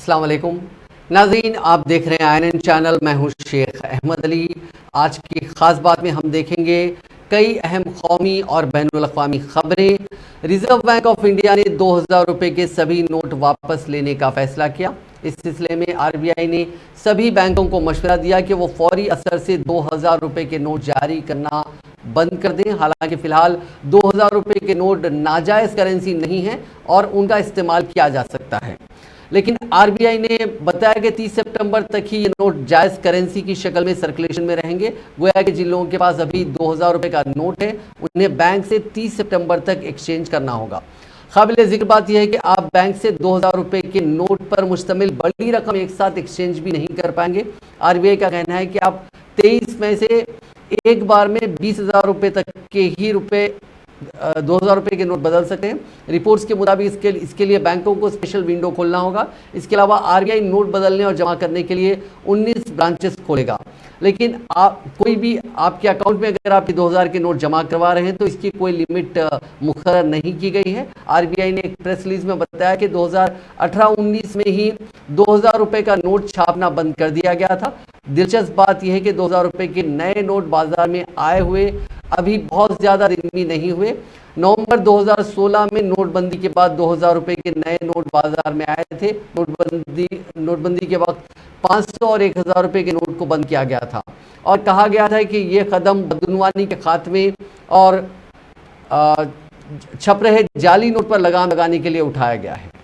अस्सलाम वालेकुम नाज़रीन, आप देख रहे हैं आईएनएन चैनल। मैं हूं शेख अहमद अली। आज की ख़ास बात में हम देखेंगे कई अहम कौमी और बैनुल अक़वामी ख़बरें। रिज़र्व बैंक ऑफ इंडिया ने 2000 रुपये के सभी नोट वापस लेने का फ़ैसला किया। इस सिलसिले में आरबीआई ने सभी बैंकों को मशवरा दिया कि वो फौरी असर से 2000 रुपये के नोट जारी करना बंद कर दें। हालांकि फ़िलहाल 2000 रुपये के नोट नाजायज़ करेंसी नहीं है और उनका इस्तेमाल किया जा सकता है, लेकिन आरबीआई ने बताया कि 30 सितंबर तक ही ये नोट जायज़ करेंसी की शक्ल में सर्कुलेशन में रहेंगे। गोया कि जिन लोगों के पास अभी 2000 रुपये का नोट है उन्हें बैंक से 30 सितंबर तक एक्सचेंज करना होगा। काबिल ज़िक्र बात यह है कि आप बैंक से 2000 रुपये के नोट पर मुश्तमिल बड़ी रकम एक साथ एक्सचेंज भी नहीं कर पाएंगे। आरबीआई का कहना है कि आप 23 में से एक बार में 20,000 रुपये तक के ही 2000 रुपये के नोट बदल सकते हैं। रिपोर्ट्स के मुताबिक इसके लिए बैंकों को स्पेशल विंडो खोलना होगा। इसके अलावा आरबीआई नोट बदलने और जमा करने के लिए 19 ब्रांचेस खोलेगा। लेकिन कोई भी आपके अकाउंट में अगर आप 2000 के नोट जमा करवा रहे हैं तो इसकी कोई लिमिट मुकर्रर नहीं की गई है। आरबीआई ने एक प्रेस रिलीज में बताया कि 2018-19 में ही 2000 रुपये का नोट छापना बंद कर दिया गया था। दिलचस्प बात यह है कि 2000 रुपये के नए नोट बाजार में आए हुए अभी बहुत ज़्यादा दिन भी नहीं हुए। नवंबर 2016 में नोटबंदी के बाद 2000 रुपये के नए नोट बाजार में आए थे। नोटबंदी के वक्त 500 और 1000 रुपये के नोट को बंद किया गया था और कहा गया था कि ये कदम बदनवानी के खात्मे और छप रहे जाली नोट पर लगाम लगाने के लिए उठाया गया है।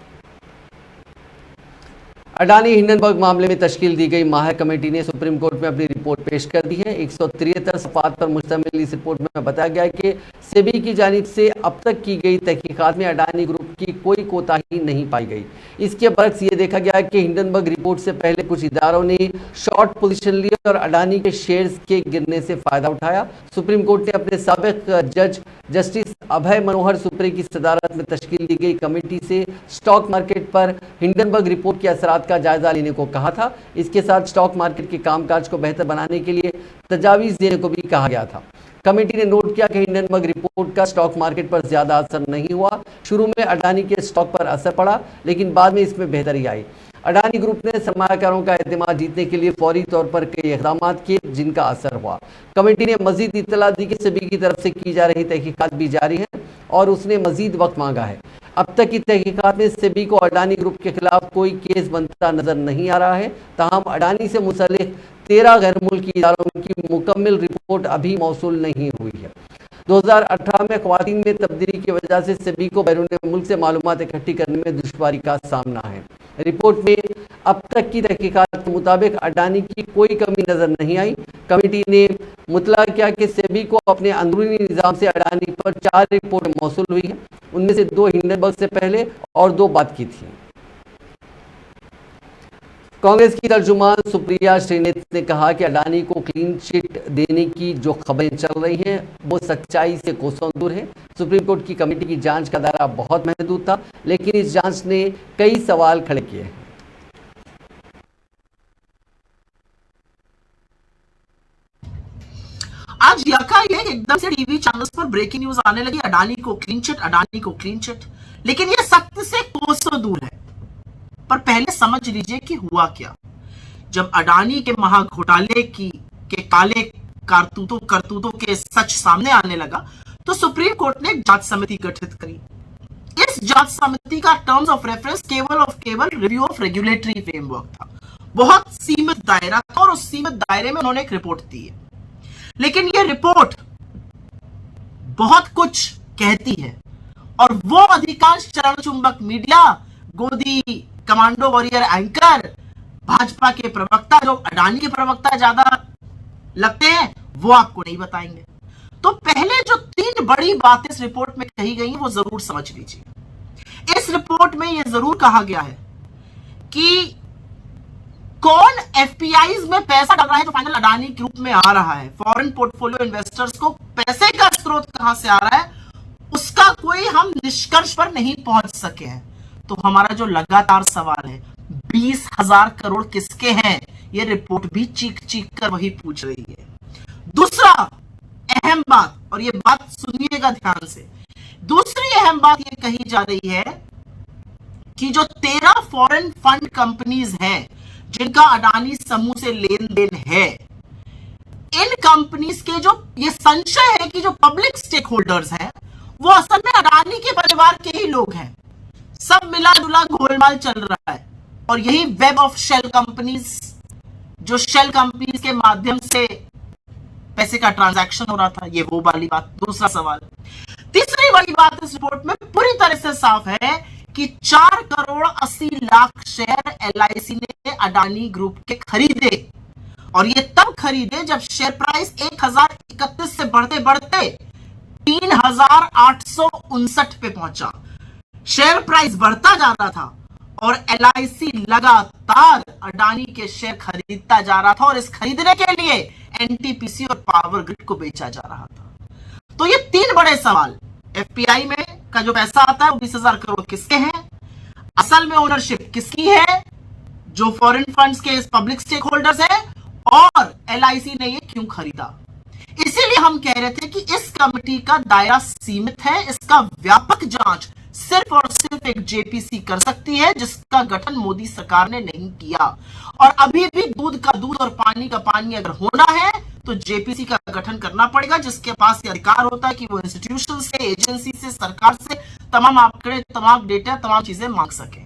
अडानी हिंडनबर्ग मामले में तश्कील दी गई माहिर कमेटी ने सुप्रीम कोर्ट में अपनी रिपोर्ट पेश कर दी है। 173 सफ़हात पर मुश्तमिल इस रिपोर्ट में बताया गया है कि सेबी की जानिब से अब तक की गई तहकीकात में अडानी ग्रुप की कोई कोताही नहीं पाई गई। इसके बरक्स ये देखा गया कि हिंडनबर्ग रिपोर्ट से पहले कुछ इदारों ने शॉर्ट पोजीशन ली और अडानी के शेयर्स के गिरने से फ़ायदा उठाया। सुप्रीम कोर्ट ने अपने साबिक जज जस्टिस अभय मनोहर सुप्रे की सदारत में तश्कील दी गई कमेटी से स्टॉक मार्केट पर हिंडनबर्ग रिपोर्ट के असरात का जायजा लेने को कहा था। इसके साथ स्टॉक मार्केट के कामकाज को बेहतर बनाने के लिए तजावीज़ देने को भी कहा गया था। कमेटी ने नोट किया कि हिंडनबर्ग रिपोर्ट का स्टॉक मार्केट पर ज्यादा असर नहीं हुआ। शुरू में अडानी के स्टॉक पर असर पड़ा, लेकिन बाद में इसमें बेहतरी आई। अडानी ग्रुप ने सरमायाकारों का एतमाद जीतने के लिए फौरी तौर पर कई इक़दाम किए जिनका असर हुआ। कमेटी ने मजीद इत्तला दी कि सेबी की तरफ से की जा रही तहकीकात भी जारी है और उसने मजीद वक्त मांगा है। अब तक की तहकीकात में सेबी को अडानी ग्रुप के खिलाफ कोई केस बनता नजर नहीं आ रहा है। ताहम अडानी से मुसल्लिक 13 गैर मुल्की इदारों की मुकम्मल रिपोर्ट अभी मौसूल नहीं हुई है। 2018 में ख़वातीन में तब्दीली की वजह से सेबी को बैरून मुल्क से मालूमात इकट्ठी करने में दुश्वारी का सामना है। रिपोर्ट में अब तक की तहकीकात के मुताबिक अडानी की कोई कमी नजर नहीं आई। कमेटी ने मुतला किया कि सेबी को अपने अंदरूनी निज़ाम से अडानी पर 4 रिपोर्ट मौसूल हुई हैं। उनमें से 2 हिंडनबर्ग से पहले और 2 बाद की थी। कांग्रेस की तर्जुमान सुप्रिया श्रीनेत ने कहा कि अडानी को क्लीन चिट देने की जो खबरें चल रही हैं वो सच्चाई से कोसों दूर है। सुप्रीम कोर्ट की कमेटी की जांच का दायरा बहुत महदूद था, लेकिन इस जांच ने कई सवाल खड़े किए हैं। आज यकायक एकदम से टीवी चैनल्स पर ब्रेकिंग न्यूज आने लगी, अडानी को क्लीन चिट, अडानी को क्लीन चिट। लेकिन ये सत्य से कोसों दूर है। पर पहले समझ लीजिए कि हुआ क्या। जब अडानी के महाघोटाले के काले करतूतों के सच सामने आने लगा तो सुप्रीम कोर्ट ने एक जांच समिति गठित करी। इस जांच समिति का टर्म्स ऑफ रेफरेंस केवल रिव्यू ऑफ रेगुलेटरी फ्रेमवर्क था। बहुत सीमित दायरा था और उस सीमित दायरे में उन्होंने एक रिपोर्ट दी है। लेकिन यह रिपोर्ट बहुत कुछ कहती है और वो अधिकांश चरण चुंबक मीडिया, गोदी कमांडो वॉरियर एंकर, भाजपा के प्रवक्ता जो अडानी के प्रवक्ता ज्यादा लगते हैं, वो आपको नहीं बताएंगे। तो पहले जो 3 बड़ी बातें इस रिपोर्ट में कही गई हैं वो जरूर समझ लीजिए। इस रिपोर्ट में यह जरूर कहा गया है कि कौन एफपीआईज में पैसा डाल रहा है जो फाइनल अडानी ग्रुप में आ रहा है। फॉरेन पोर्टफोलियो इन्वेस्टर्स को पैसे का स्रोत कहां से आ रहा है उसका कोई हम निष्कर्ष पर नहीं पहुंच सके हैं। तो हमारा जो लगातार सवाल है 20,000 करोड़ किसके हैं, ये रिपोर्ट भी चीख चीख कर वही पूछ रही है। दूसरा अहम बात, और ये बात सुनिएगा ध्यान से, दूसरी अहम बात ये कही जा रही है कि जो 13 फॉरेन फंड कंपनीज हैं जिनका अडानी समूह से लेन देन है, इन कंपनीज के जो ये संशय है कि जो पब्लिक स्टेक होल्डर्स हैं वो असल में अडानी के परिवार के ही लोग हैं। सब मिला जुला गोलमाल चल रहा है और यही वेब ऑफ शेल कंपनीज, जो शेल कंपनीज के माध्यम से पैसे का ट्रांजैक्शन हो रहा था, ये वो वाली बात। दूसरा सवाल, तीसरी बड़ी बात इस रिपोर्ट में पूरी तरह से साफ है कि 4 करोड़ 80 लाख शेयर एलआईसी ने अडानी ग्रुप के खरीदे और ये तब खरीदे जब शेयर प्राइस 1031 से बढ़ते बढ़ते 3859 पे पहुंचा। शेयर प्राइस बढ़ता जा रहा था और एलआईसी लगातार अडानी के शेयर खरीदता जा रहा था और इस खरीदने के लिए एनटीपीसी और पावर ग्रिड को बेचा जा रहा था। तो ये 3 बड़े सवाल, एफपीआई में का जो पैसा आता है वो 20,000 करोड़ किसके हैं, असल में ओनरशिप किसकी है, जो फॉरेन फंड्स के पब्लिक स्टेक होल्डर्स है, और एलआईसी ने ये क्यों खरीदा। इसीलिए हम कह रहे थे कि इस कमेटी का दायरा सीमित है, इसका व्यापक जांच सिर्फ और सिर्फ एक जेपीसी कर सकती है, जिसका गठन मोदी सरकार ने नहीं किया। और अभी भी दूध का दूध और पानी का पानी अगर होना है तो जेपीसी का गठन करना पड़ेगा, जिसके पास ये अधिकार होता है कि वो इंस्टीट्यूशन से, एजेंसी से, सरकार से तमाम आंकड़े, तमाम डेटा, तमाम चीजें मांग सके।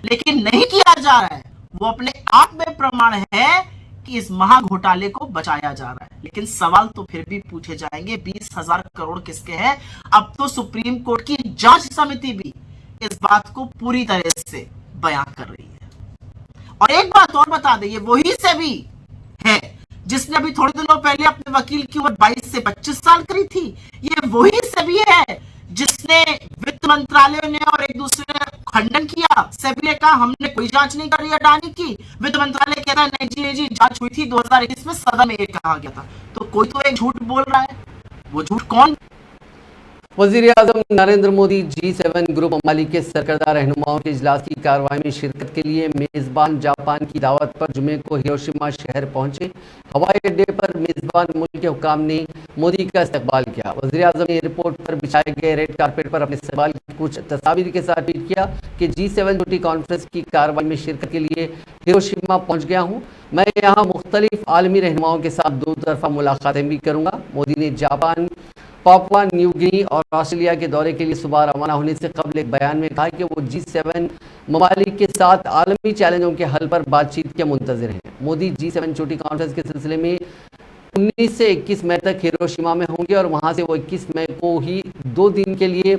लेकिन नहीं किया जा रहा है। वो अपने आप में प्रमाण है कि इस महाघोटाले को बचाया जा रहा है। लेकिन सवाल तो फिर भी पूछे जाएंगे, 20,000 करोड़ किसके हैं। अब तो सुप्रीम कोर्ट की जांच समिति भी इस बात को पूरी तरह से बयां कर रही है। और एक बात और बता दें, ये वही सेबी है जिसने अभी थोड़े दिनों पहले अपने वकील की उम्र 22 से 25 साल करी थी। ये वही सेबी है जिसने वित्त मंत्रालय ने और एक दूसरे ने खंडन किया। सेबी ने कहा हमने कोई जांच नहीं करी अडानी की, वित्त मंत्रालय कहता है नहीं जी जांच हुई थी 2021 में, सदन में ये कहा गया था। तो कोई तो एक झूठ बोल रहा है, वो झूठ कौन? वज़ीर-ए-आज़म नरेंद्र मोदी G7 ग्रुप ममालिक के सरकर्दा रहनुमाओं के इजलास की कार्रवाई में शिरकत के लिए मेज़बान जापान की दावत पर जुमे को हिरोशिमा शहर पहुंचे। हवाई अड्डे पर मेज़बान मुल्क के हुकाम ने मोदी का इस्तकबाल किया। वज़ीर-ए-आज़म ने एयरपोर्ट पर बिछाए गए रेड कारपेट पर अपने इस्तकबाल की कुछ तस्वीर के साथ ट्वीट किया कि G7 छोटी कॉन्फ्रेंस की कार्रवाई में शिरकत के लिए हिरोशिमा पहुँच गया हूँ। मैं यहाँ मुख्तलिफ आलमी रहनुमाओं के साथ 2 तरफ़ा मुलाकातें भी करूँगा। मोदी ने जापान, पापुआ न्यू गिनी और ऑस्ट्रेलिया के दौरे के लिए सुबह रवाना होने से कबल एक बयान में कहा कि वो G7 ममालिक के साथ आलमी चैलेंजों के हल पर बातचीत के मुंतज़िर हैं। मोदी G7 छोटी कॉन्फ्रेंस के सिलसिले में 19 से 21 मई तक हिरोशिमा में होंगे और वहां से वो 21 मई को ही 2 दिन के लिए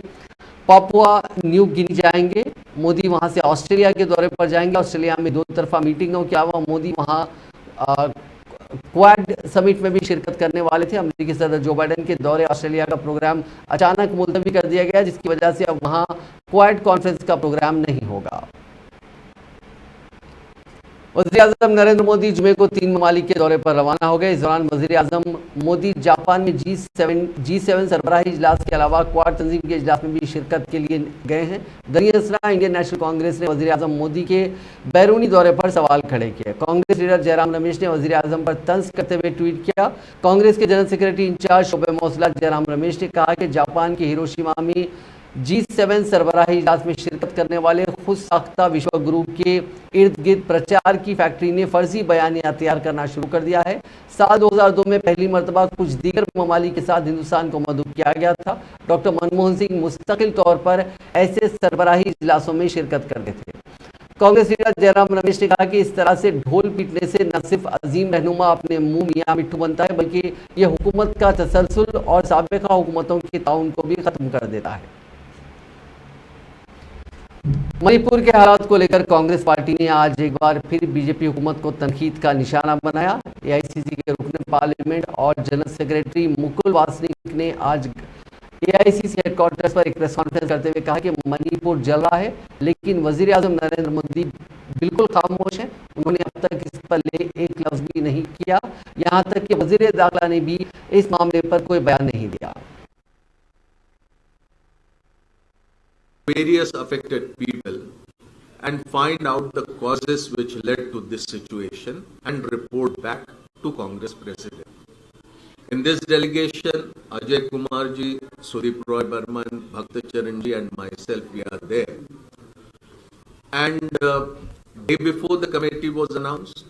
पापुआ न्यू गिनी जाएंगे। मोदी वहां से ऑस्ट्रेलिया के दौरे पर जाएंगे। ऑस्ट्रेलिया में 2 तरफा मीटिंगों के अलावा मोदी वहां क्वाड समिट में भी शिरकत करने वाले थे। अमेरिकी सदर जो बाइडेन के दौरे ऑस्ट्रेलिया का प्रोग्राम अचानक मुलतवी कर दिया गया, जिसकी वजह से अब वहां क्वाड कॉन्फ्रेंस का प्रोग्राम नहीं होगा। वज़ीर-ए-आज़म नरेंद्र मोदी जुमे को 3 ममालिक के दौरे पर रवाना हो गए। इस दौरान वज़ीर-ए-आज़म मोदी जापान में G7 सरबराही इजलास के अलावा क्वाड तंजीम के इजलास में भी शिरकत के लिए गए हैं। दरिया असरा इंडियन नेशनल कांग्रेस ने वज़ीर-ए-आज़म मोदी के बैरूनी दौरे पर सवाल खड़े किए। कांग्रेस लीडर जयराम रमेश ने वज़ीर-ए-आज़म पर तंज करते हुए ट्वीट किया। कांग्रेस के जनरल सेक्रेटरी इंचार्ज शोबे मौसलात जयराम रमेश ने कहा कि जापान के हिरोशिमा में G7 सरबराही इजलास में शिरकत करने वाले खुद साख्ता विश्व गुरु के इर्द गिर्द प्रचार की फैक्ट्री ने फर्जी बयानियां तैयार करना शुरू कर दिया है। साल 2002 में पहली मरतबा कुछ दीगर ममालिक के साथ हिंदुस्तान को मदऊ किया गया था। डॉक्टर मनमोहन सिंह मुस्तकिल तौर पर ऐसे सरबराही इजलासों में शिरकत करते थे। कांग्रेस लीडर जयराम रमेश ने कहा कि इस तरह से ढोल पीटने से न सिर्फ अजीम रहनुमा अपने मुंह मियाँ मिट्ठू बनता है, बल्कि यह हुकूमत का तसलसल और साबिका हुकूमतों के ताउन को भी खत्म कर देता है। मणिपुर के हालात को लेकर कांग्रेस पार्टी ने आज एक बार फिर बीजेपी हुकूमत को तनकीद का निशाना बनाया। एआईसीसी के रुकन पार्लियामेंट और जनरल सेक्रेटरी मुकुल वासनिक ने आज एआईसीसी हेडक्वार्टर्स पर एक प्रेस कॉन्फ्रेंस करते हुए कहा कि मणिपुर जल रहा है, लेकिन वज़ीर-ए-आज़म नरेंद्र मोदी बिल्कुल खामोश हैं। उन्होंने अब तक इस पर एक लफ्ज़ भी नहीं किया। यहाँ तक कि वज़ीर दाखिला ने भी इस मामले पर कोई बयान नहीं दिया। Various affected people and find out the causes which led to this situation and report back to Congress President. In this delegation, Ajay Kumar ji, Sudeep Roy Burman, Bhakta Charan ji and myself, we are there. And day before the committee was announced,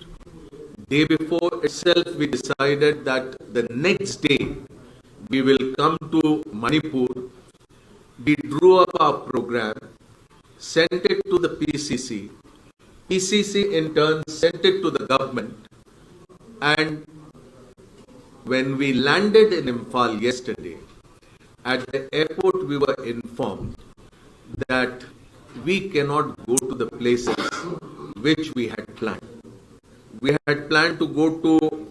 day before itself we decided that the next day we will come to Manipur. We drew up our program, sent it to the PCC. PCC in turn sent it to the government. And when we landed in Imphal yesterday, at the airport we were informed that we cannot go to the places which we had planned. We had planned to go to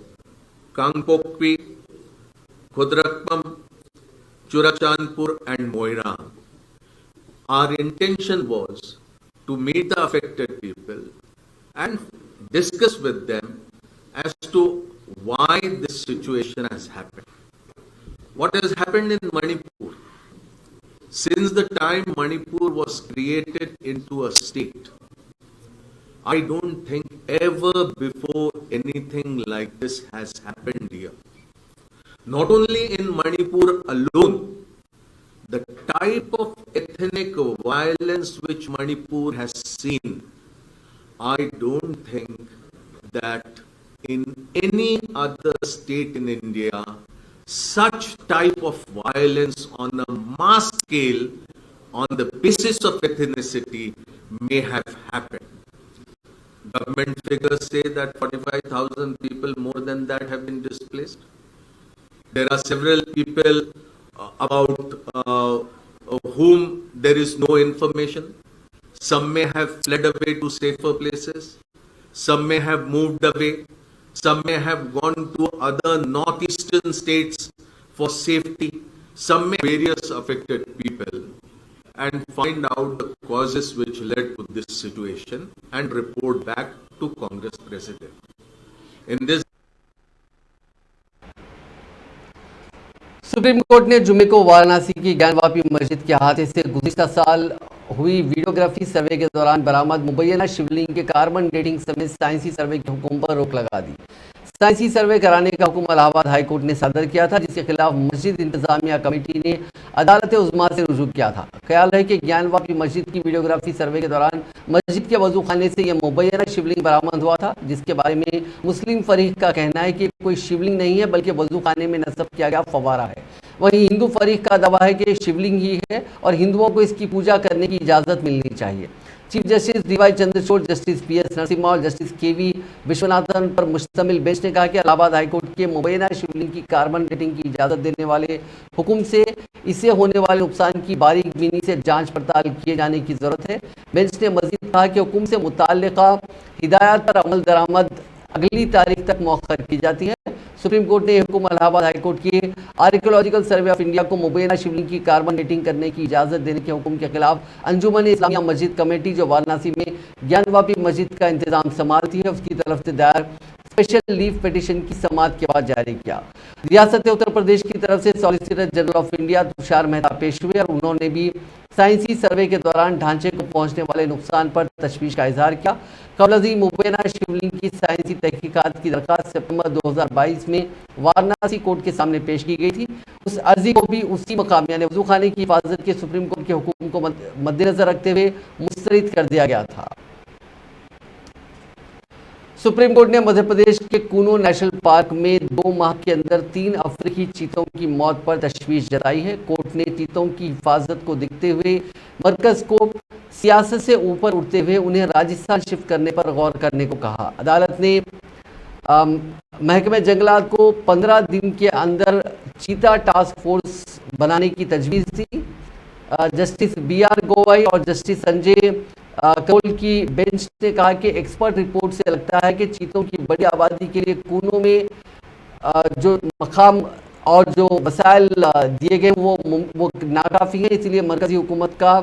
Kangpokpi, Khudrakpam, Churachandpur and Moirang. Our intention was to meet the affected people and discuss with them as to why this situation has happened. What has happened in Manipur? Since the time Manipur was created into a state, I don't think ever before anything like this has happened here. Not only in Manipur alone, the type of ethnic violence which Manipur has seen, I don't think that in any other state in India such type of violence on a mass scale on the basis of ethnicity may have happened. Government figures say that 45,000 people, more than that, have been displaced. There are several people about whom there is no information. Some may have fled away to safer places. Some may have moved away. Some may have gone to other northeastern states for safety. Some may various affected people and find out the causes which led to this situation and report back to Congress President. In this supreme court ने जुमे को वाराणसी की ज्ञानवापी मस्जिद के हादसे से गुज़िश्ता साल हुई वीडियोग्राफी सर्वे के दौरान बरामद मुबैना शिवलिंग के कार्बन डेटिंग समेत साइंसी सर्वे के हुक्म पर रोक लगा दी। साइंसी सर्वे कराने का हुक्म इलाहाबाद हाईकोर्ट ने सादर किया था, जिसके खिलाफ मस्जिद इंतजामिया कमेटी ने अदालत उज़्मा से रुजू किया था। ख्याल है कि ज्ञानवापी मस्जिद की वीडियोग्राफी सर्वे के दौरान मस्जिद के वजू खाने से यह मुबैना शिवलिंग बरामद हुआ था, जिसके बारे में मुस्लिम फरीक का कहना है कि कोई शिवलिंग नहीं है बल्कि वजू खाने में नस्ब किया गया फवारा है। वहीं हिंदू फरीक का दावा है कि शिवलिंग ही है और हिंदुओं को इसकी पूजा करने की इजाज़त मिलनी चाहिए। Chief justice DY Chandrachud, justice PS Narasimha और जस्टिस केवी विश्वनाथन पर मुश्तमिल बेंच ने कहा कि इलाहाबाद हाईकोर्ट के मुबैना शिवलिंग की कार्बन डेटिंग की इजाज़त देने वाले हुक्म से इससे होने वाले नुकसान की बारीक बीनी से जांच पड़ताल किए जाने की ज़रूरत है। बेंच ने मज़ीद कहा कि हुक्म से मुताल्लिक़ा हिदायत पर अमल दरामद अगली तारीख तक मौखर की जाती है। सुप्रीम कोर्ट ने हुक्म इलाहाबाद हाईकोर्ट के आर्कियोलॉजिकल सर्वे ऑफ इंडिया को मुबैना शिवलिंग की कार्बन डेटिंग करने की इजाज़त देने के हुक्म के खिलाफ अंजुमन इस्लामिया मस्जिद कमेटी, जो वाराणसी में ज्ञानवापी मस्जिद का इंतजाम संभालती है, उसकी तरफ से दायर स्पेशल लीव पिटीशन की समाअत के बाद जारी किया। रियासत उत्तर प्रदेश की तरफ से solicitor general of India Tushar Mehta पेश हुए और उन्होंने भी साइंसी सर्वे के दौरान ढांचे को पहुंचने वाले नुकसान पर तशवीश का इजहार किया। कबल मुबैना शिवलिंग की साइंसी तहकीकात की दरखास्त सितंबर 2022 में वाराणसी कोर्ट के सामने पेश की गई थी। उस अर्जी को भी उसी मकाम यानी वजू खाने की हिफाजत के सुप्रीम कोर्ट के हुक्म को मद्देनजर रखते हुए मुस्तरद कर दिया गया था। सुप्रीम कोर्ट ने मध्य प्रदेश के कूनो नेशनल पार्क में 2 माह के अंदर 3 अफ्रीकी चीतों की मौत पर तशवीश जताई है। कोर्ट ने चीतों की हिफाजत को देखते हुए मरकज को सियासत से ऊपर उठते हुए उन्हें राजस्थान शिफ्ट करने पर गौर करने को कहा। अदालत ने महकमे जंगलात को 15 दिन के अंदर चीता टास्क फोर्स बनाने की तजवीज़ दी। जस्टिस BR गवाई और जस्टिस संजय कौल की बेंच ने कहा कि एक्सपर्ट रिपोर्ट से लगता है कि चीतों की बड़ी आबादी के लिए कूनों में जो मकाम और जो वसाइल दिए गए वो नाकाफ़ी हैं, इसलिए मरकजी हुकूमत का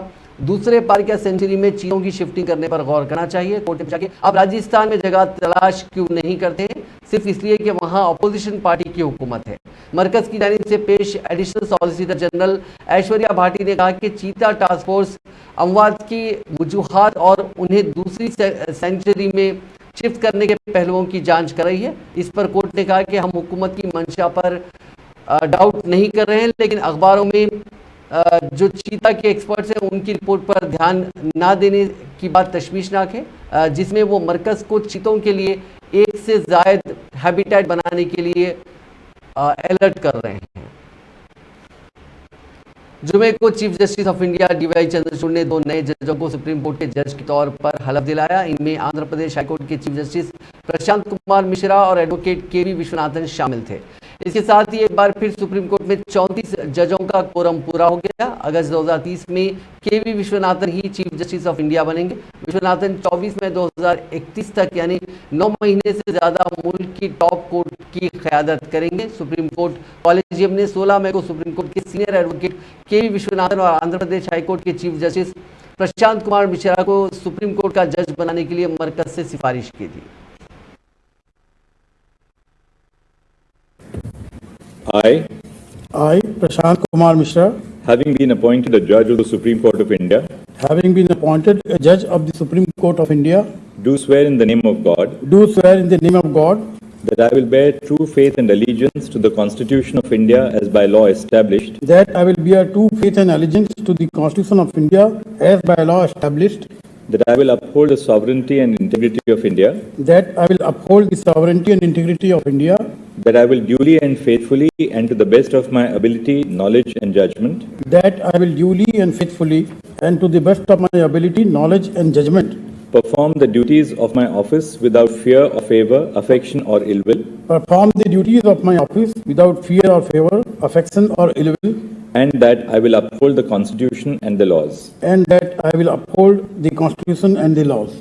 दूसरे पार्क या सेंचुरी में चीतों की शिफ्टिंग करने पर गौर करना चाहिए। कोर्ट ने पूछा कि आप राजस्थान में जगह तलाश क्यों नहीं करते, सिर्फ इसलिए कि वहां अपोजिशन पार्टी की हुकूमत है। मरकज की जानिब से पेश additional solicitor general Aishwarya Bhati ने कहा कि चीता टास्क फोर्स अमवात की वजूहात और उन्हें दूसरी सेंचुरी में शिफ्ट करने के पहलुओं की जांच कर रही है। इस पर कोर्ट ने कहा कि हम हुकूमत की मंशा पर डाउट नहीं कर रहे हैं, लेकिन अखबारों में जो चीता के एक्सपर्ट्स हैं उनकी रिपोर्ट पर ध्यान ना देने की बात तशवीशनाक है, जिसमें वो मरकज़ को चीतों के लिए एक से ज़ायद हैबिटेट बनाने के लिए अलर्ट कर रहे हैं। जुमे को chief justice of India DY Chandrachud ने 2 नए जजों को सुप्रीम कोर्ट के जज के तौर पर हलफ दिलाया। इनमें आंध्र प्रदेश हाईकोर्ट के चीफ जस्टिस प्रशांत कुमार मिश्रा और एडवोकेट के वी विश्वनाथन शामिल थे। इसके साथ ही एक बार फिर सुप्रीम कोर्ट में 34 जजों का कोरम पूरा हो गया। अगस्त 2030 में के वी विश्वनाथन ही चीफ जस्टिस ऑफ इंडिया बनेंगे। विश्वनाथन 24 मई 2031 तक यानी 9 महीने से ज़्यादा मुल्क की टॉप कोर्ट की क़यादत करेंगे। सुप्रीम कोर्ट कॉलेजियम ने 16 मई को सुप्रीम कोर्ट के सीनियर एडवोकेट के वी विश्वनाथन और आंध्र प्रदेश हाईकोर्ट के चीफ जस्टिस प्रशांत कुमार मिश्रा को सुप्रीम कोर्ट का जज बनाने के लिए मरकज से सिफारिश की थी। I, Prashant Kumar Mishra, having been appointed a judge of the Supreme Court of India, having been appointed a judge of the Supreme Court of India, do swear in the name of God do swear in the name of God that I will bear true faith and allegiance to the Constitution of India as by law established, that I will bear true faith and allegiance to the Constitution of India as by law established, that I will uphold the sovereignty and integrity of India, that I will uphold the sovereignty and integrity of India, that I will duly and faithfully and to the best of my ability, knowledge and judgment that I will duly and faithfully and to the best of my ability, knowledge and judgment perform the duties of my office without fear or favor, affection or ill will, perform the duties of my office without fear or favor, affection or ill will, and that I will uphold the Constitution and the laws. and that I will uphold the Constitution and the laws.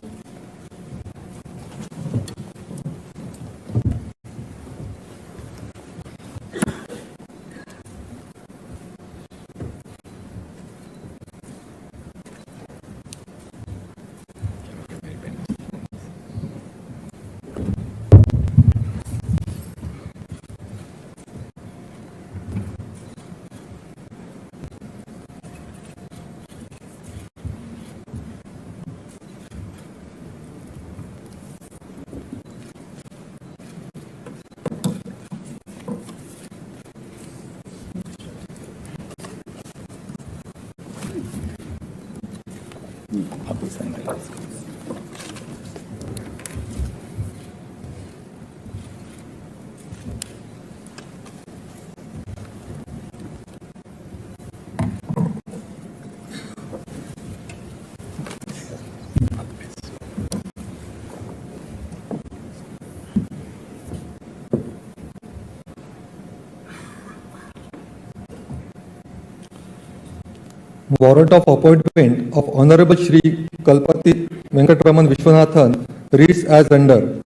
Warrant of appointment of Honorable Shri Kalpati Venkatraman Vishwanathan reads as under.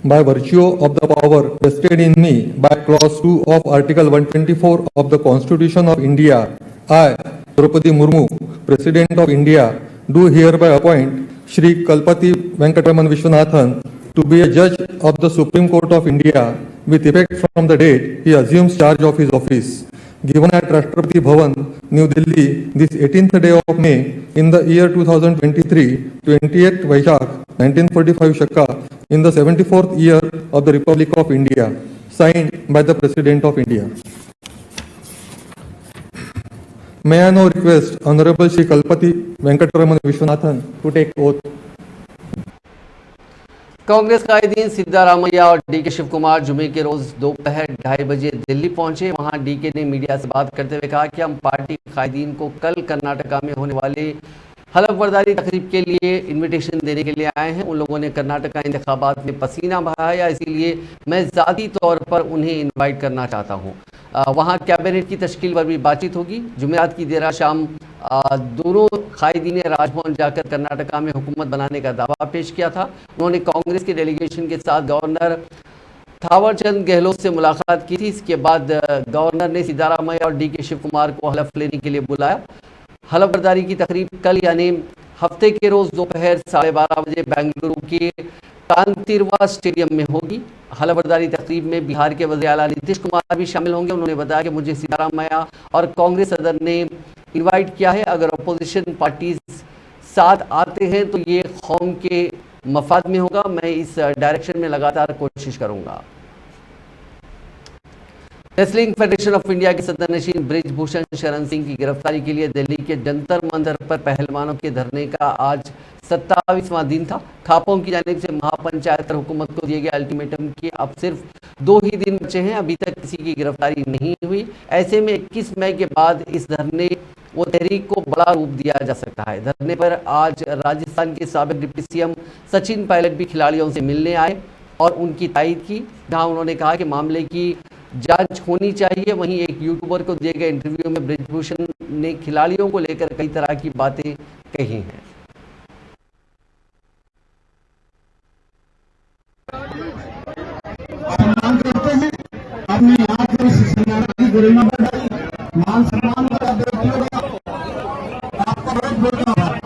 By virtue of the power vested in me by Clause 2 of Article 124 of the Constitution of India, I, Draupadi Murmu, President of India, do hereby appoint Shri Kalpati Venkatraman Vishwanathan to be a judge of the Supreme Court of India with effect from the date he assumes charge of his office. Given at Rashtrapati Bhavan, New Delhi, this 18th day of May, in the year 2023, 28th Vaishakh, 1945 Shaka, in the 74th year of the Republic of India, signed by the President of India. May I now request Honorable Shri Kalpati Venkatraman Vishwanathan to take oath. Congress कायदीन Siddaramaiah और DK Shiv Kumar जुमे के रोज दोपहर 2:30 बजे दिल्ली पहुंचे। वहां DK ने media से बात करते हुए कहा कि हम पार्टी कायदीन को कल कर्नाटका में होने वाले हलफ बर्दारी तकरीब के लिए इनविटेशन देने के लिए आए हैं। उन लोगों ने कर्नाटका इंतखाबात में पसीना बहाया, इसीलिए मैं ज़ाती तौर पर उन्हें इनवाइट करना चाहता हूं। वहां कैबिनेट की तश्कील पर भी बातचीत होगी। जुमेरात की देर शाम दोनों कायदीन ने राजभवन जाकर कर्नाटका में हुकूमत बनाने का दावा पेश किया था। उन्होंने कांग्रेस के डेलीगेशन के साथ गवर्नर थावरचंद गहलोत से मुलाकात की थी। इसके बाद गवर्नर ने सिद्धारामैया और डीके शिव कुमार को हलफ लेने के लिए बुलाया। हलफ बर्दारी की तकरीब कल यानी हफ्ते के रोज दोपहर 12:30 बजे बेंगलुरु के कांतिरवा स्टेडियम में होगी। हलफ बर्दारी तकरीब में बिहार के वज़ीर आला नीतीश कुमार भी शामिल होंगे। उन्होंने बताया कि मुझे सिद्धारामैया और कांग्रेस सदर ने इनवाइट किया है। अगर अपोजिशन पार्टीज साथ आते हैं तो ये कौम के मफाद में होगा। मैं इस डायरेक्शन में लगातार कोशिश करूंगा। रेसलिंग फेडरेशन ऑफ इंडिया के सदर नशीन ब्रिजभूषण शरण सिंह की गिरफ्तारी के लिए दिल्ली के जंतर मंतर पर पहलवानों के धरने का आज 27वां दिन था। खापों की जानिब से महापंचायत और हुकूमत को दिए गए अल्टीमेटम के अब सिर्फ 2 ही दिन बचे हैं, अभी तक किसी की गिरफ्तारी नहीं हुई। ऐसे में 21 मई के बाद इस धरने वो तहरीक को बड़ा रूप दिया जा सकता है। धरने पर आज राजस्थान के साबिक डिप्टी सीएम सचिन पायलट भी खिलाड़ियों से मिलने आए और उनकी तायद की, जहां उन्होंने कहा कि मामले की जांच होनी चाहिए। वहीं एक यूट्यूबर को दिए गए इंटरव्यू में ब्रिजभूषण ने खिलाड़ियों को लेकर कई तरह की बातें कही हैं। सम्मान करते हैं, हमने यहाँ पर सम्मान की गरिमा बढ़ाई, मान सम्मान का बेटियों का आपका बहुत बहुत आभार।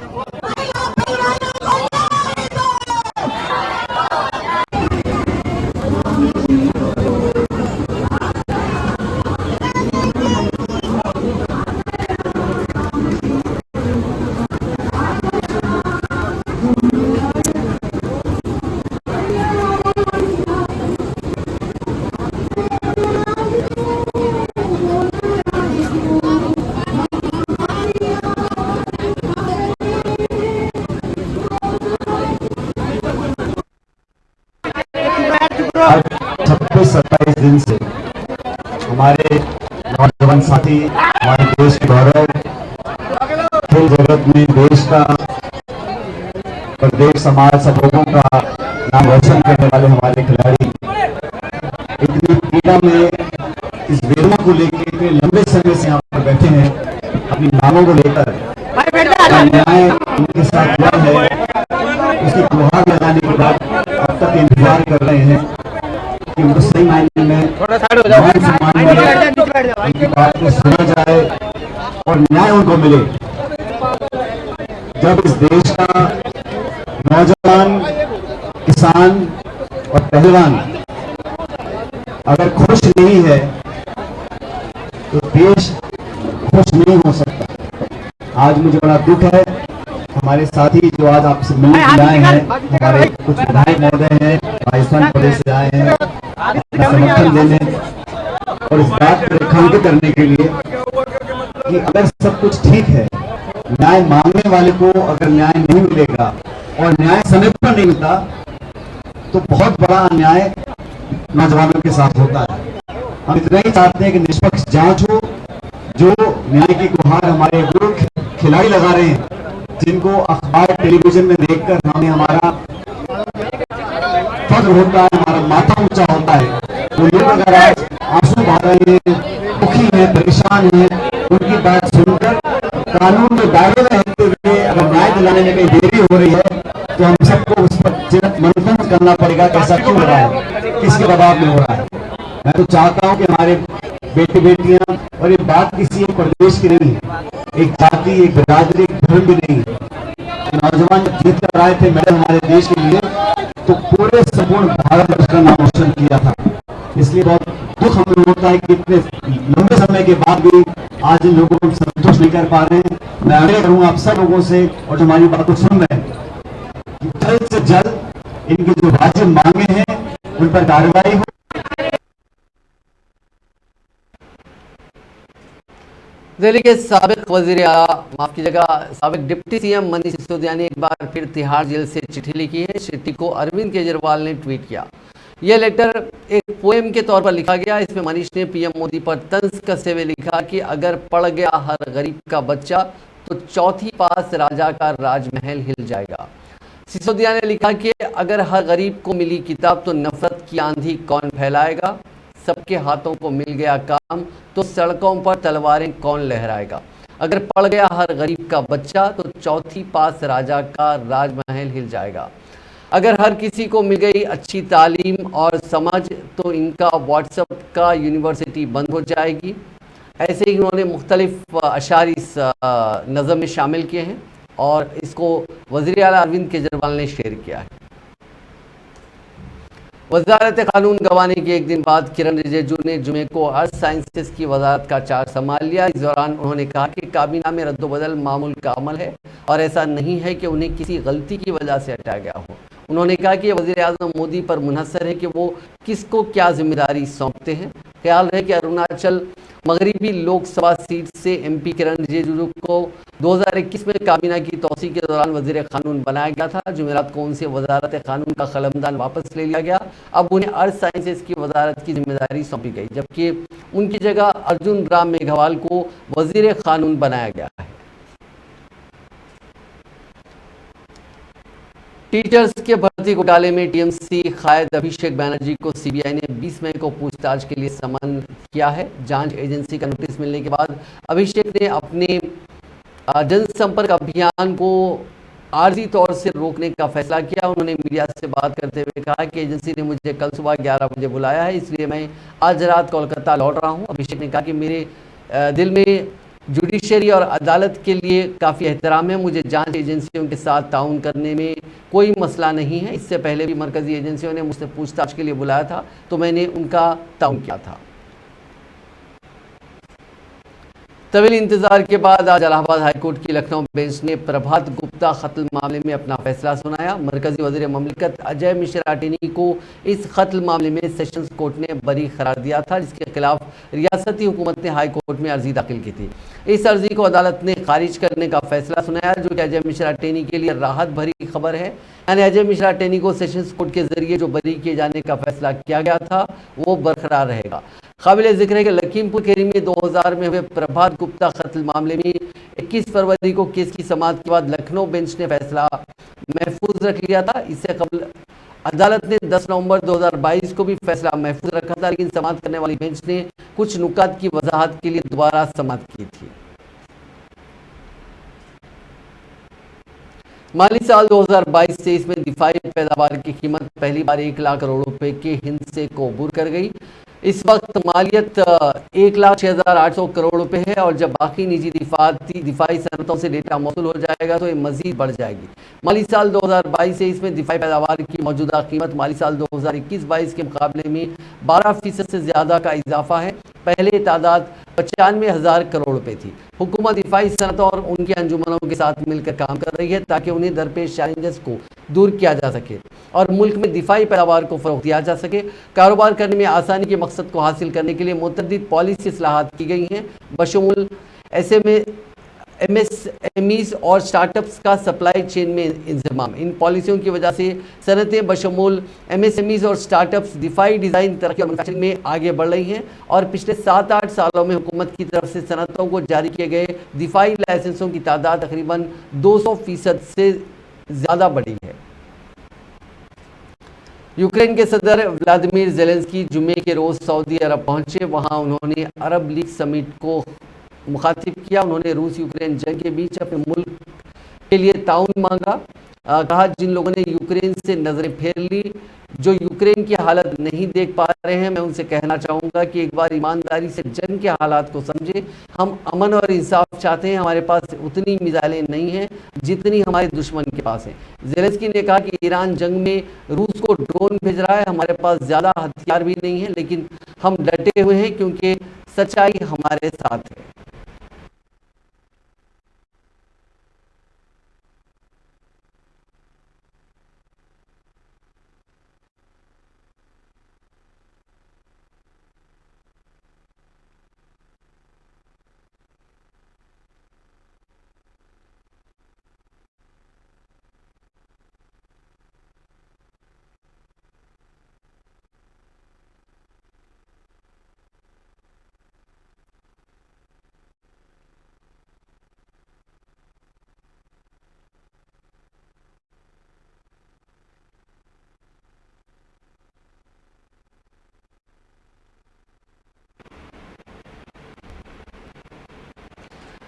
आज 26-27 दिन से हमारे नौजवान साथी, हमारे देश के गौरव, खेल जगत में देश का, प्रदेश समाज, सब लोगों का नाम रोशन करने वाले हमारे खिलाड़ी इतनी पीड़ा में इस वेदना को लेकर इतने लंबे समय से यहाँ पर बैठे हैं, अपनी मांगों को लेकर न्याय उनके साथ हुआ है, उसकी गुहार लगाने के बाद अब तक इंतजार कर रहे हैं कि वो सही मायने में मान सम्मान मिले, उनकी बात को सुना जाए और न्याय उनको मिले। जब इस देश का नौजवान, किसान और पहलवान अगर खुश नहीं है तो देश खुश नहीं हो सकता। आज मुझे बड़ा दुख है, हमारे साथी जो आज आपसे मिलने के लिए आए हैं, हमारे कुछ विधायक महोदय हैं, राजस्थान प्रदेश से आए हैं अपना समर्थन देने और इस बात को रेखांकित करने के लिए कि अगर सब कुछ ठीक है, न्याय मांगने वाले को अगर न्याय नहीं मिलेगा और न्याय समय पर नहीं मिलता तो बहुत बड़ा अन्याय नौजवानों के साथ होता है। हम इतना ही चाहते हैं कि निष्पक्ष जांच हो, जो न्याय की गुहार हमारे वो खिलाड़ी लगा रहे हैं, जिनको अखबार टेलीविजन में देखकर हमें हमारा फख्र होता है, हमारा माथा ऊंचा होता है। वो लोग अगर आज आंसू बहा रहे हैं, दुखी हैं, परेशान हैं, उनकी बात सुनकर कानून में दायरे में रहते हुए अगर न्याय दिलाने में कहीं देरी हो रही है तो हम सबको उस पर मंथन करना पड़ेगा कि ऐसा क्यों हो रहा है, किसके दबाव में हो रहा है। मैं तो चाहता हूं कि हमारे बेटे बेटियां, और ये बात किसी एक प्रदेश की नहीं है, एक जाति, एक बिरादरी, एक धर्म भी नहीं है। नौजवान जब जीत कर आए थे मेडल हमारे देश के लिए तो पूरे संपूर्ण भारत वर्ष का नाम रोशन किया था। इसलिए बहुत दुख हमें होता है कि इतने लंबे समय के बाद भी आज इन लोगों को संतुष्ट नहीं कर पा रहे हैं। मैं आग्रह करूंगा आप सब लोगों से और जो हमारी बात को सुन रहे हैं कि जल्द से जल्द इनकी जो वाजिब मांगे हैं उन पर कार्रवाई हो। दिल्ली के साबिक वजीर आला, माफ कीजिएगा, साबिक डिप्टी सीएम मनीष सिसोदिया ने एक बार फिर तिहाड़ जेल से चिट्ठी लिखी है। चिट्ठी को अरविंद केजरीवाल ने ट्वीट किया। यह लेटर एक पोएम के तौर पर लिखा गया। इसमें मनीष ने पीएम मोदी पर तंज कसते हुए लिखा कि अगर पढ़ गया हर गरीब का बच्चा तो चौथी पास राजा का राजमहल हिल जाएगा। सिसोदिया ने लिखा कि अगर हर गरीब को मिली किताब तो नफरत की आंधी कौन फैलाएगा, सबके हाथों को मिल गया काम तो सड़कों पर तलवारें कौन लहराएगा। अगर पढ़ गया हर गरीब का बच्चा तो चौथी पास राजा का राजमहल हिल जाएगा। अगर हर किसी को मिल गई अच्छी तालीम और समझ तो इनका व्हाट्सएप का यूनिवर्सिटी बंद हो जाएगी। ऐसे ही उन्होंने मुख्तलिफ अशार इस नज़म में शामिल किए हैं और इसको वज़ीर आला अरविंद केजरीवाल ने शेयर किया है। वजारत कानून गंवाने के एक दिन बाद किरण रिजिजू ने जुमे को अर्थ साइंसेस की वजारत का चार्ज संभाल लिया। इस दौरान उन्होंने कहा कि काबीना में रद्दोबदल मामूल का अमल है और ऐसा नहीं है कि उन्हें किसी गलती की वजह से हटाया गया हो। उन्होंने कहा कि वज़ीर आज़म मोदी पर मुनहसर है कि वो किसको क्या जिम्मेदारी सौंपते हैं। ख्याल रहे कि अरुणाचल मगरबी लोकसभा सीट से एमपी किरण रिजिजू को 2021 में काबीना की तोसी के दौरान वजीर कानून बनाया गया था। जुमेरात को उनसे वजारत कानून का कलमदान वापस ले लिया गया। अब उन्हें अर्थ साइंसेज की वजारत की जिम्मेदारी सौंपी गई, जबकि उनकी जगह अर्जुन राम मेघवाल को वजीर कानून बनाया गया है। टीचर्स के भर्ती घोटाले में टीएमसी कायद अभिषेक बैनर्जी को सीबीआई ने 20 मई को पूछताछ के लिए समन किया है। जांच एजेंसी का नोटिस मिलने के बाद अभिषेक ने अपने जनसंपर्क अभियान को आर्जी तौर से रोकने का फैसला किया। उन्होंने मीडिया से बात करते हुए कहा कि एजेंसी ने मुझे कल सुबह 11 बजे बुलाया है, इसलिए मैं आज रात कोलकाता लौट रहा हूं। अभिषेक ने कहा कि मेरे दिल में जुडिशरी और अदालत के लिए काफ़ी एहतराम है। मुझे जांच एजेंसियों के साथ ताउन करने में कोई मसला नहीं है। इससे पहले भी मरकज़ी एजेंसियों ने मुझसे पूछताछ के लिए बुलाया था तो मैंने उनका ताउन किया था। तवील इंतजार के बाद आज इलाहाबाद हाईकोर्ट की लखनऊ बेंच ने प्रभात गुप्ता कत्ल मामले में अपना फैसला सुनाया। मरकजी वजीर ममलिकत अजय मिश्रा टेनी को इस कत्ल मामले में सेशंस कोर्ट ने बरी करार दिया था, जिसके खिलाफ रियासती हुकूमत ने हाई कोर्ट में अर्जी दाखिल की थी। इस अर्जी को अदालत ने खारिज करने का फैसला सुनाया, जो कि अजय मिश्रा टेनी के लिए राहत भरी खबर है। यानी अजय मिश्रा टेनी को सेशंस कोर्ट के जरिए जो बरी किए जाने का फैसला किया गया था वो बरकरार रहेगा। काबिल जिक्र है कि लखीमपुर खीरी में 2000 में हुए प्रभात गुप्ता कत्ल मामले में 21 फरवरी को केस की समाअत के बाद लखनऊ बेंच ने फैसला महफूज रख लिया था। इससे कबल अदालत ने 10 नवंबर 2022 को भी फैसला महफूज रखा था, लेकिन समाअत करने वाली बेंच ने कुछ नुकात की वजाहत के लिए दोबारा समाअत की थी। माली साल 2022-23 में दिफाई पैदावार की कीमत पहली बार 1 लाख करोड़ रुपए के हिस्से को अबूर कर गई। इस वक्त मालियत 1,06,800 करोड़ रुपए है और जब बाकी निजी दिफाई सनतों से डेटा मौसूल हो जाएगा तो ये मजीद बढ़ जाएगी। माली साल 2022-23 में दिफाई पैदावार की मौजूदा कीमत माली साल 2021-22 के मुकाबले में 12% से ज़्यादा का इजाफा है। पहले तादाद 95,000 करोड़ रुपए थी। हुकूमत दिफाई सनतों और उनके अंजुमनों के साथ मिलकर काम कर रही है ताकि उन्हें दरपेश चैलेंजेस को दूर किया जा सके और मुल्क में दिफाई पैदावार को फ़रोग़ दिया जा सके। कारोबार करने में आसानी के मकसद को हासिल करने के लिए मुतअद्दिद पॉलिसी इस्लाहात की गई हैं, बशमूल MSMEs और स्टार्टअप्स का सप्लाई चेन में इंतजाम। इन पॉलिसियों की वजह से सनतें बशमूल MSMEs और स्टार्टअप्स दिफाई डिज़ाइन, तरक्की और मैन्युफैक्चरिंग में आगे बढ़ रही हैं और पिछले 7-8 सालों में हुकूमत की तरफ से सनतों को जारी किए गए दिफाई लाइसेंसों की तादाद तकरीबन 200% से ज़्यादा बढ़ी है। यूक्रेन के सदर व्लादिमीर ज़ेलेंस्की जुमे के रोज़ सऊदी अरब पहुंचे। वहां उन्होंने अरब लीग समिट को मुखातिब किया। उन्होंने रूस यूक्रेन जंग के बीच अपने मुल्क के लिए ताउन मांगा। कहा जिन लोगों ने यूक्रेन से नजरें फेर ली, जो यूक्रेन की हालत नहीं देख पा रहे हैं, मैं उनसे कहना चाहूँगा कि एक बार ईमानदारी से जंग के हालात को समझे। हम अमन और इंसाफ चाहते हैं। हमारे पास उतनी मिसाइलें नहीं हैं जितनी हमारे दुश्मन के पास हैं। ज़ेलेंस्की ने कहा कि ईरान जंग में रूस को ड्रोन भेज रहा है। हमारे पास ज़्यादा हथियार भी नहीं है, लेकिन हम डटे हुए हैं क्योंकि सच्चाई हमारे साथ है।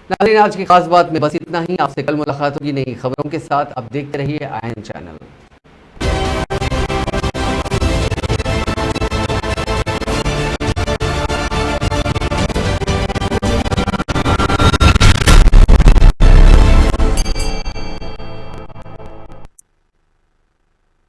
नाज़रीन, आज की खास बात में बस इतना ही। आपसे कल मुलाकात होगी नई खबरों के साथ। आप देखते रहिए IN चैनल।